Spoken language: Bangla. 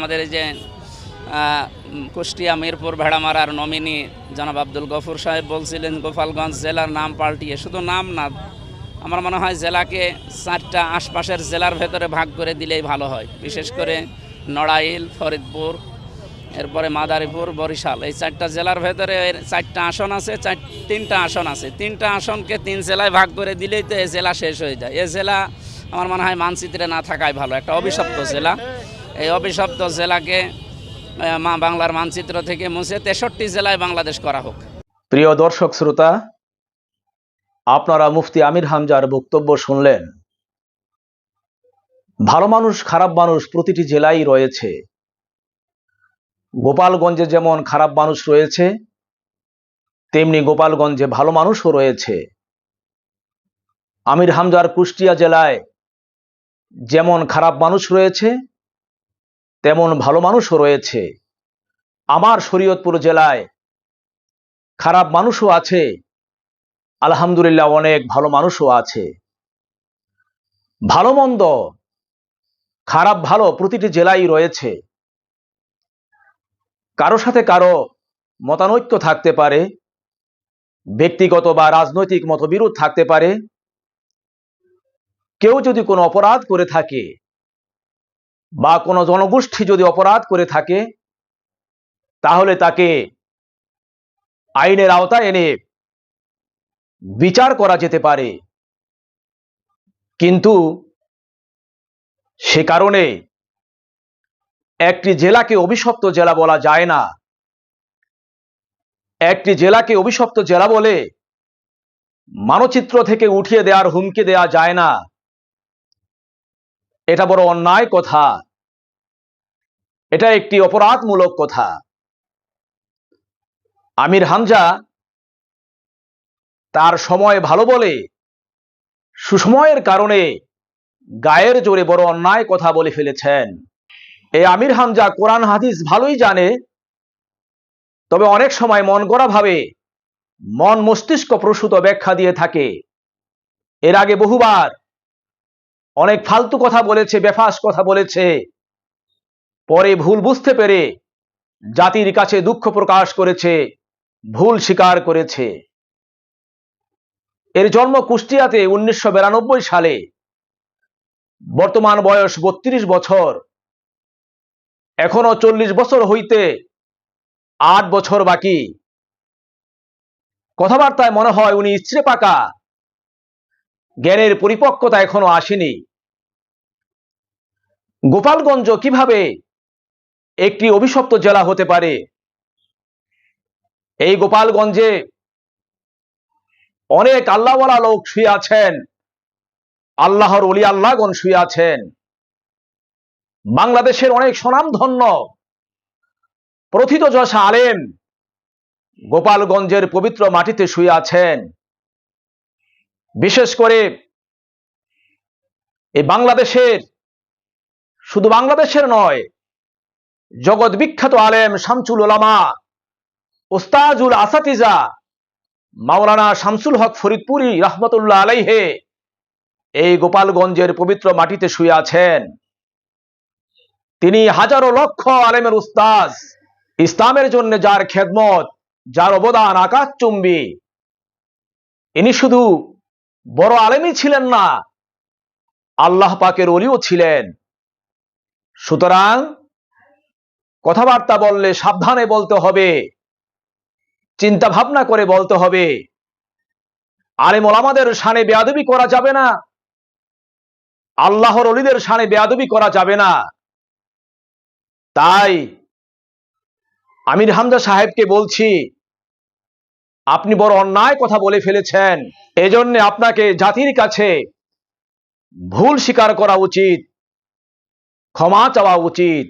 আমাদের এই যে কুষ্টিয়া মিরপুর ভেড়ামারার নমিনি জনাব আব্দুল গফুর সাহেব বলছিলেন গোপালগঞ্জ জেলার নাম পাল্টিয়ে, শুধু নাম না, আমার মনে হয় জেলাকে 4টা আশপাশের জেলার ভেতরে ভাগ করে দিলেই ভালো হয়। বিশেষ করে নড়াইল, ফরিদপুর, এরপরে মাদারীপুর, বরিশাল, এই 4টা জেলার ভেতরে 4টা আসন আছে, 3টা আসন আছে। 3টা আসনকে 3 জেলায় ভাগ করে দিলেই তো এই জেলা শেষ হয়ে যায়। এই জেলা আমার মনে হয় মানচিত্রে না থাকাই ভালো, একটা অভিশপ্ত জেলা। এই অভিশপ্ত জেলাকে বাংলার মানচিত্র থেকে মুছে 63 জেলায় বাংলাদেশ করা হোক। প্রিয় দর্শক শ্রোতা, আপনারা মুফতি আমির হামজার বক্তব্য শুনলেন। ভালো মানুষ খারাপ মানুষ প্রতিটি জেলায় রয়েছে। গোপালগঞ্জে যেমন খারাপ মানুষ রয়েছে, তেমনি গোপালগঞ্জে ভালো মানুষও রয়েছে। আমির হামজার কুষ্টিয়া জেলায় যেমন খারাপ মানুষ রয়েছে, তেমন ভালো মানুষও রয়েছে। আমার শরীয়তপুর জেলায় খারাপ মানুষও আছে, আলহামদুলিল্লাহ অনেক ভালো মানুষও আছে। ভালো মন্দ, খারাপ ভালো প্রতিটি জেলায় রয়েছে। কারো সাথে কারো মতানৈক্য থাকতে পারে, ব্যক্তিগত বা রাজনৈতিক মতবিরোধ থাকতে পারে। কেউ যদি কোনো অপরাধ করে থাকে বা কোনো জনগোষ্ঠী যদি অপরাধ করে থাকে, তাহলে তাকে আইনের আওতায় এনে বিচার করা যেতে পারে। কিন্তু সে কারণে একটি জেলাকে অভিশপ্ত জেলা বলা যায় না। একটি জেলাকে অভিশপ্ত জেলা বলে মানচিত্র থেকে উঠিয়ে দেওয়ার হুমকি দেওয়া যায় না। এটা বড় অন্যায় কথা, এটা একটি অপরাধমূলক কথা। আমির হামজা তার সময় ভালো বলে সুসময়ের কারণে গায়ের জোরে বড় অন্যায় কথা বলে ফেলেছেন। এই আমির হামজা কোরআন হাদিস ভালোই জানে, তবে অনেক সময় মন গড়া ভাবে মন মস্তিষ্ক প্রসূত ব্যাখ্যা দিয়ে থাকে। এর আগে বহুবার অনেক ফালতু কথা বলেছে, বেফাস কথা বলেছে। পরে ভুল বুঝতে পেরে জাতির কাছে দুঃখ প্রকাশ করেছে, ভুল স্বীকার করেছে। এর জন্ম কুষ্টিয়াতে 1992 সালে। বর্তমান বয়স 32 বছর। এখনো 40 বছর হইতে 8 বছর বাকি। কথাবার্তায় মনে হয় উনি ইচড়ে পাকা, জ্ঞানের পরিপক্কতা এখনো আসেনি। গোপালগঞ্জ কিভাবে একটি অভিশপ্ত জেলা হতে পারে? এই গোপালগঞ্জে অনেক আল্লাহওয়ালা লোক শুয়ে আছেন, আল্লাহর ওলি আল্লাহগণ শুয়ে আছেন। বাংলাদেশের অনেক স্বনামধন্য প্রথিতযশা আলেম গোপালগঞ্জের পবিত্র মাটিতে শুয়ে আছেন। বিশেষ করে এই বাংলাদেশের, শুধু বাংলাদেশের নয়, জগৎ বিখ্যাত আলেম শামসুল উলামা উস্তাজুল আসাতিজা মাওলানা শামসুল হক ফরিদপুরি রহমতুল্লাহ আলাইহে এই গোপালগঞ্জের পবিত্র মাটিতে শুয়ে আছেন। তিনি হাজারো লক্ষ আলেমের উস্তাজ। ইসলামের জন্য যার খেদমত, যার অবদান আকাশচুম্বী। ইনি শুধু বড় আলেমই ছিলেন না, আল্লাহ পাকের ওলিও ছিলেন। সুতরাং কথাবার্তা বললে সাবধানে বলতে হবে, চিন্তা ভাবনা করে বলতে হবে। আলেম ওলামাদের শানে বেয়াদবি করা যাবে না, আল্লাহর ওলিদের শানে বেয়াদবি করা যাবে না। তাই আমির হামজা সাহেবকে বলছি, আপনি বড় অন্যায় কথা বলে ফেলেছেন। এজন্য আপনাকে জাতির কাছে ভুল স্বীকার করা উচিত, ক্ষমা চাওয়া উচিত।